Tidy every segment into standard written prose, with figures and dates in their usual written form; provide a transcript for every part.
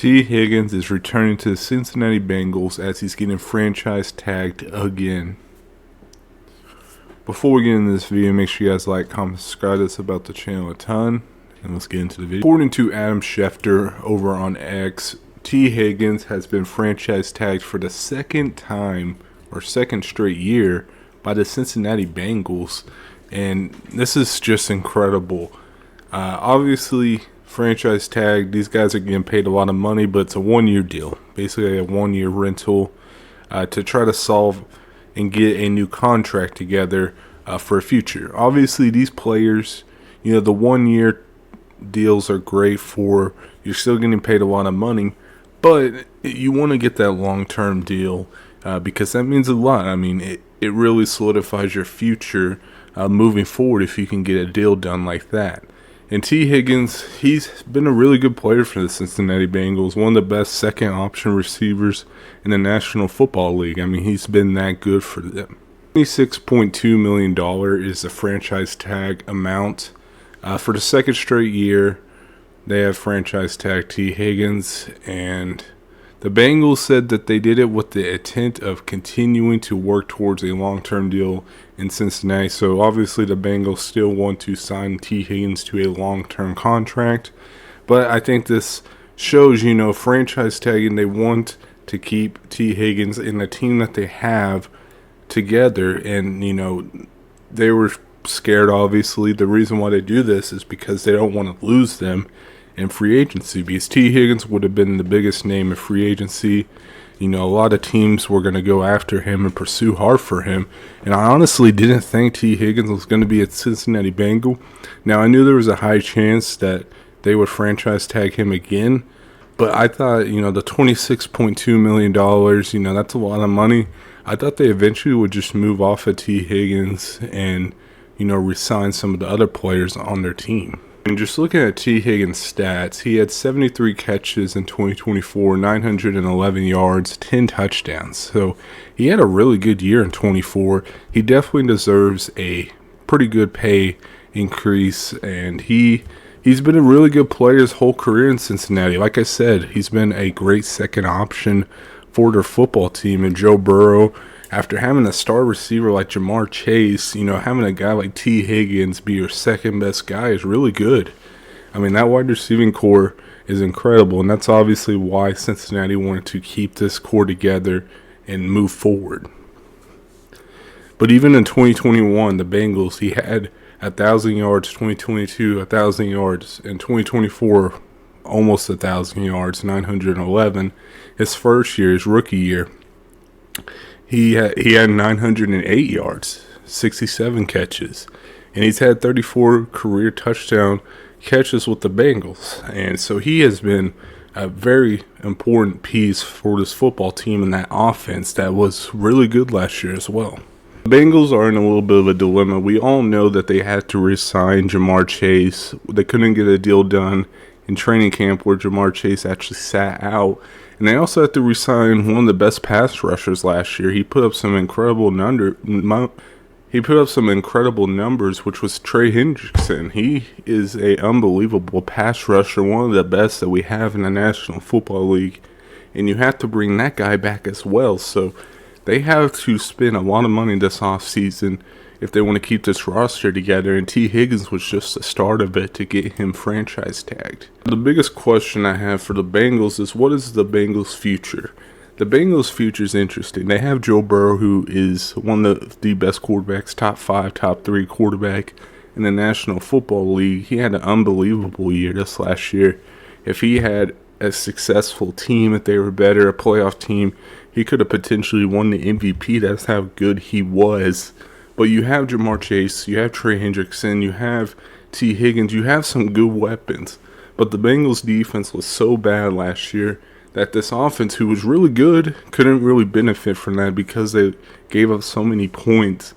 T. Higgins is returning to the Cincinnati Bengals as he's getting franchise tagged again. Before we get into this video, make sure you guys like, comment, subscribe to us about the channel a ton. And let's get into the video. According to Adam Schefter over on X, T. Higgins has been franchise tagged for the second time or second straight year by the Cincinnati Bengals. And this is just incredible. Obviously, franchise tag, these guys are getting paid a lot of money, but it's a one-year deal, basically a one-year rental to try to solve and get a new contract together for a future. Obviously, these players, the one-year deals are great for, you're still getting paid a lot of money, but you want to get that long-term deal because that means a lot. I mean, it really solidifies your future moving forward if you can get a deal done like that. And T. Higgins, he's been a really good player for the Cincinnati Bengals, one of the best second option receivers in the National Football League. I mean, he's been that good for them. $26.2 million is the franchise tag amount. For the second straight year, they have franchise tag T. Higgins, and the Bengals said that they did it with the intent of continuing to work towards a long-term deal in Cincinnati. So obviously the Bengals still want to sign T. Higgins to a long-term contract. But I think this shows, franchise tagging, they want to keep T. Higgins and the team that they have together. And, they were scared, obviously. The reason why they do this is because they don't want to lose them in free agency, because T. Higgins would have been the biggest name in free agency. A lot of teams were going to go after him and pursue hard for him. And I honestly didn't think T. Higgins was going to be a Cincinnati Bengal. Now, I knew there was a high chance that they would franchise tag him again. But I thought, the $26.2 million, that's a lot of money. I thought they eventually would just move off of T. Higgins and, resign some of the other players on their team. And just looking at T. Higgins' stats, he had 73 catches in 2024, 911 yards, 10 touchdowns. So he had a really good year in 24. He definitely deserves a pretty good pay increase, and he's been a really good player his whole career in Cincinnati. Like I said, he's been a great second option for their football team. And Joe Burrow, after having a star receiver like Jamar Chase, having a guy like T. Higgins be your second best guy is really good. I mean, that wide receiving core is incredible, and that's obviously why Cincinnati wanted to keep this core together and move forward. But even in 2021, the Bengals, he had 1,000 yards, 2022, 1,000 yards, and 2024, almost 1,000 yards, 911. His first year, his rookie year, he had 908 yards, 67 catches, and he's had 34 career touchdown catches with the Bengals. And so he has been a very important piece for this football team and that offense that was really good last year as well. The Bengals are in a little bit of a dilemma. We all know that they had to re-sign Jamar Chase. They couldn't get a deal done in training camp where Jamar Chase actually sat out. And they also had to re-sign one of the best pass rushers last year. He put up some incredible numbers, which was Trey Hendrickson. He is an unbelievable pass rusher, one of the best that we have in the National Football League. And you have to bring that guy back as well. So they have to spend a lot of money this offseason if they want to keep this roster together, and T. Higgins was just the start of it to get him franchise tagged. The biggest question I have for the Bengals is, what is the Bengals' future? The Bengals' future is interesting. They have Joe Burrow, who is one of the best quarterbacks, top 5, top 3 quarterback in the National Football League. He had an unbelievable year this last year. If he had a successful team, if they were better, a playoff team, he could have potentially won the MVP. That's how good he was. But you have Jamar Chase, you have Trey Hendrickson, you have T. Higgins, you have some good weapons. But the Bengals' defense was so bad last year that this offense, who was really good, couldn't really benefit from that because they gave up so many points.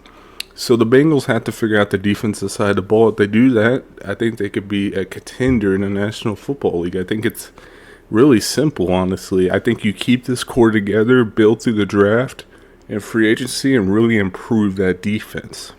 So the Bengals had to figure out the defensive side of the ball. If they do that, I think they could be a contender in the National Football League. I think it's really simple, honestly. I think you keep this core together, build through the draft and free agency, and really improve that defense.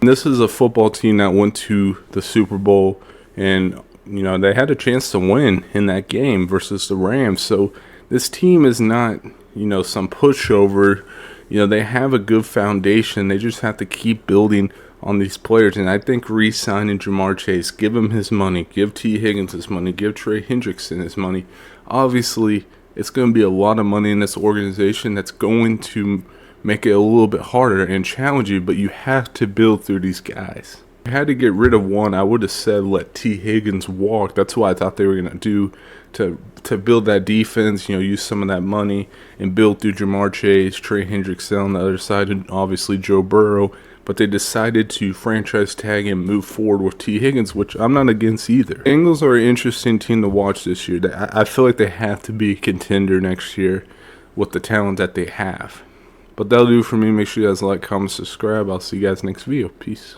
And this is a football team that went to the Super Bowl and they had a chance to win in that game versus the Rams. So this team is not, some pushover. They have a good foundation. They just have to keep building on these players. And I think re-signing Jamar Chase, give him his money, give T. Higgins his money, give Trey Hendrickson his money. Obviously, it's going to be a lot of money in this organization that's going to make it a little bit harder and challenge you, but you have to build through these guys. If I had to get rid of one, I would have said let T. Higgins walk. That's what I thought they were going to do to build that defense, use some of that money and build through Jamar Chase, Trey Hendrickson on the other side, and obviously Joe Burrow. But they decided to franchise tag and move forward with T. Higgins, which I'm not against either. Bengals are an interesting team to watch this year. I feel like they have to be a contender next year with the talent that they have. But that'll do for me. Make sure you guys like, comment, subscribe. I'll see you guys next video. Peace.